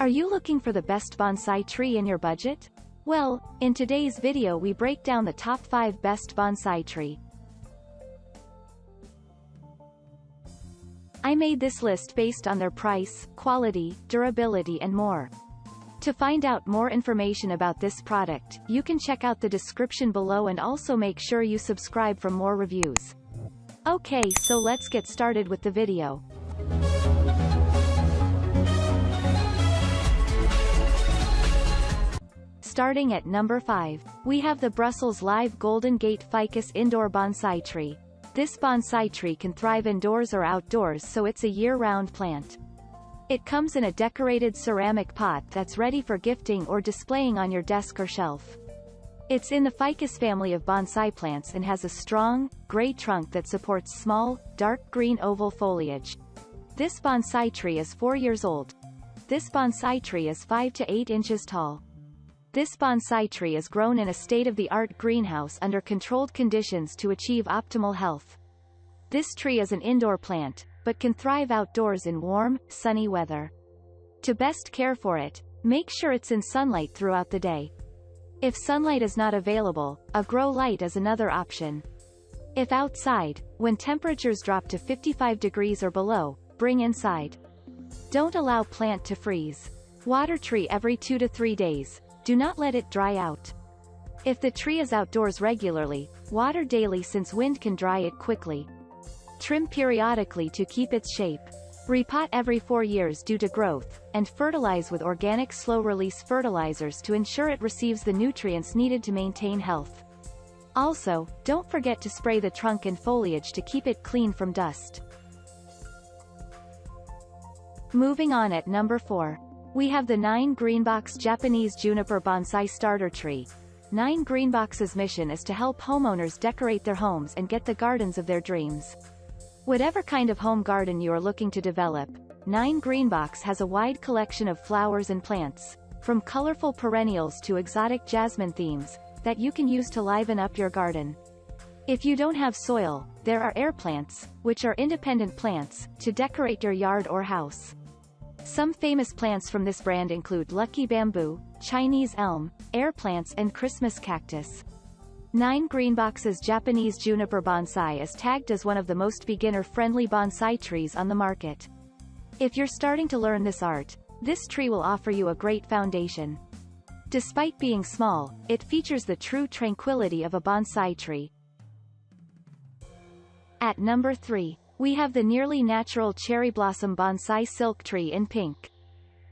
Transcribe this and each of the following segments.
Are you looking for the best bonsai tree in your budget? Well, in today's video we break down the top 5 best bonsai tree. I made this list based on their price, quality, durability and more. To find out more information about this product, you can check out the description below and also make sure you subscribe for more reviews. Okay, so let's get started with the video. Starting at number 5, we have the Brussels Live Golden Gate Ficus Indoor Bonsai Tree. This bonsai tree can thrive indoors or outdoors, so it's a year-round plant. It comes in a decorated ceramic pot that's ready for gifting or displaying on your desk or shelf. It's in the ficus family of bonsai plants and has a strong, gray trunk that supports small, dark green oval foliage. This bonsai tree is 4 years old. This bonsai tree is 5 to 8 inches tall. This bonsai tree is grown in a state-of-the-art greenhouse under controlled conditions to achieve optimal health. This tree is an indoor plant, but can thrive outdoors in warm, sunny weather. To best care for it, make sure it's in sunlight throughout the day. If sunlight is not available, a grow light is another option. If outside, when temperatures drop to 55 degrees or below, bring inside. Don't allow plant to freeze. Water tree every 2 to 3 days. Do not let it dry out. If the tree is outdoors regularly, water daily since wind can dry it quickly. Trim periodically to keep its shape. Repot every 4 years due to growth, and fertilize with organic slow-release fertilizers to ensure it receives the nutrients needed to maintain health. Also, don't forget to spray the trunk and foliage to keep it clean from dust. Moving on at number 4. We have the 9 Greenbox Japanese Juniper Bonsai Starter Tree. 9 Greenbox's mission is to help homeowners decorate their homes and get the gardens of their dreams. Whatever kind of home garden you are looking to develop, 9 Greenbox has a wide collection of flowers and plants, from colorful perennials to exotic jasmine themes, that you can use to liven up your garden. If you don't have soil, there are air plants, which are independent plants, to decorate your yard or house. Some famous plants from this brand include lucky bamboo, Chinese elm, air plants and Christmas cactus. 9 Greenbox's Japanese Juniper Bonsai is tagged as one of the most beginner-friendly bonsai trees on the market. If you're starting to learn this art, this tree will offer you a great foundation. Despite being small, it features the true tranquility of a bonsai tree. At number 3. We have the nearly natural cherry blossom bonsai silk tree in pink.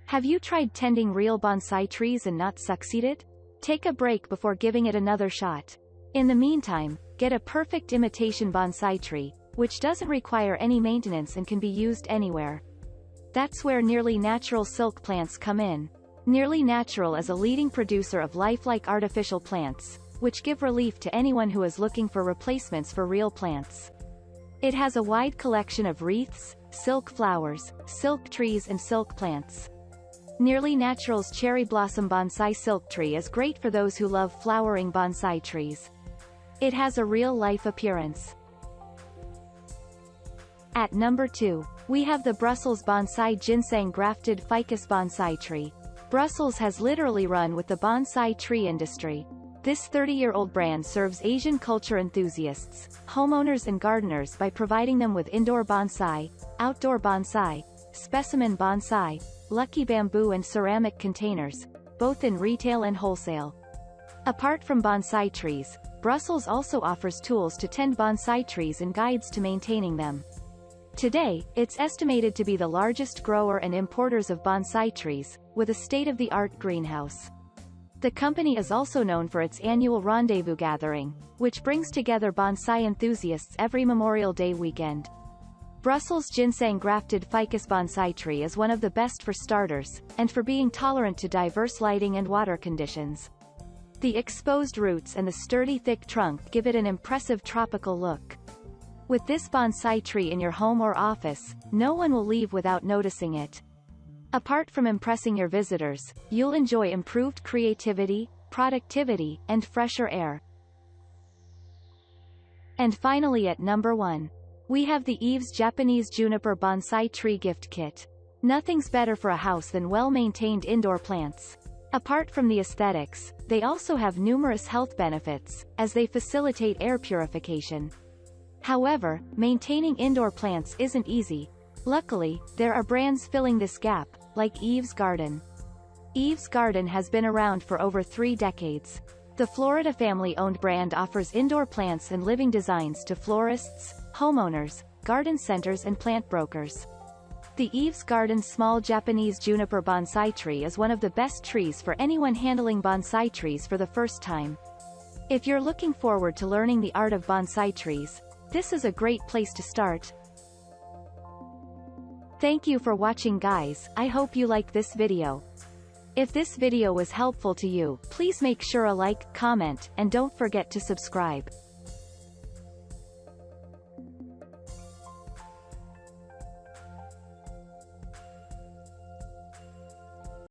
Have you tried tending real bonsai trees and not succeeded? Take a break before giving it another shot. In the meantime, get a perfect imitation bonsai tree, which doesn't require any maintenance and can be used anywhere. That's where Nearly Natural silk plants come in. Nearly Natural is a leading producer of lifelike artificial plants, which give relief to anyone who is looking for replacements for real plants. It has a wide collection of wreaths, silk flowers, silk trees and silk plants. Nearly Natural's Cherry Blossom Bonsai Silk Tree is great for those who love flowering bonsai trees. It has a real-life appearance. At number 2, we have the Brussels Bonsai Ginseng Grafted Ficus Bonsai Tree. Brussels has literally run with the bonsai tree industry. This 30-year-old brand serves Asian culture enthusiasts, homeowners and gardeners by providing them with indoor bonsai, outdoor bonsai, specimen bonsai, lucky bamboo and ceramic containers, both in retail and wholesale. Apart from bonsai trees, Brussels also offers tools to tend bonsai trees and guides to maintaining them. Today, it's estimated to be the largest grower and importers of bonsai trees, with a state-of-the-art greenhouse. The company is also known for its annual rendezvous gathering, which brings together bonsai enthusiasts every Memorial Day weekend. Brussels Ginseng Grafted Ficus Bonsai Tree is one of the best for starters, and for being tolerant to diverse lighting and water conditions. The exposed roots and the sturdy thick trunk give it an impressive tropical look. With this bonsai tree in your home or office, no one will leave without noticing it. Apart from impressing your visitors, you'll enjoy improved creativity, productivity, and fresher air. And finally at number 1. We have the Eaves Japanese Juniper Bonsai Tree Gift Kit. Nothing's better for a house than well-maintained indoor plants. Apart from the aesthetics, they also have numerous health benefits, as they facilitate air purification. However, maintaining indoor plants isn't easy. Luckily, there are brands filling this gap, like Eve's Garden. Eve's Garden has been around for over 3 decades. The Florida family-owned brand offers indoor plants and living designs to florists, homeowners, garden centers and plant brokers. The Eve's Garden small Japanese juniper bonsai tree is one of the best trees for anyone handling bonsai trees for the first time. If you're looking forward to learning the art of bonsai trees, this is a great place to start. Thank you for watching, guys. I hope you like this video. If this video was helpful to you, please make sure a like, comment, and don't forget to subscribe.